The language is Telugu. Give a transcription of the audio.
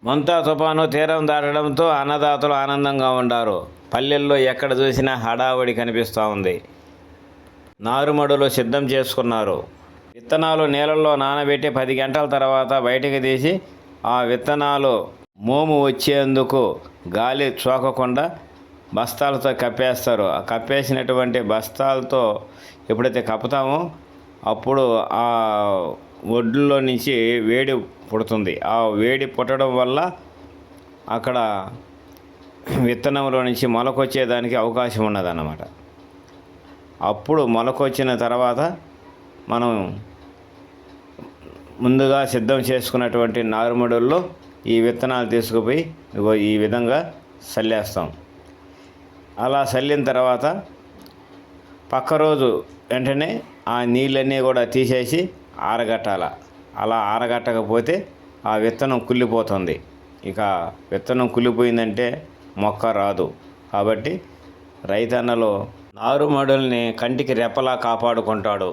మొంతా తుఫాను తీరం దాటడంతో అన్నదాతలు ఆనందంగా ఉన్నారు. పల్లెల్లో ఎక్కడ చూసినా హడావుడి కనిపిస్తూ ఉంది. నారుమడులు సిద్ధం చేసుకున్నారు. విత్తనాలు నీళ్ళల్లో నానబెట్టి 10 గంటల తర్వాత బయటికి తీసి ఆ విత్తనాలు మోము వచ్చేందుకు గాలి సోకకుండా బస్తాలతో కప్పేస్తారు. ఆ కప్పేసినటువంటి బస్తాలతో ఎప్పుడైతే కప్పుతామో అప్పుడు ఆ ఒడ్లో నుంచి వేడి పుడుతుంది. ఆ వేడి పుట్టడం వల్ల అక్కడ విత్తనంలో నుంచి మొలకొచ్చేదానికి అవకాశం ఉన్నదన్నమాట. అప్పుడు మొలకొచ్చిన తర్వాత మనం ముందుగా సిద్ధం చేసుకున్నటువంటి నారుమడుల్లో ఈ విత్తనాలు తీసుకుపోయి ఈ విధంగా చల్లేస్తాం. అలా చల్లిన తర్వాత పక్క రోజు వెంటనే ఆ నీళ్ళన్నీ కూడా తీసేసి ఆరగట్టాల. అలా ఆరగట్టకపోతే ఆ విత్తనం కుళ్ళిపోతుంది. ఇక విత్తనం కుళ్ళిపోయిందంటే మొక్క రాదు. కాబట్టి రైతన్నలు నారుమడుల్ని కంటికి రెప్పలా కాపాడుకుంటాడు.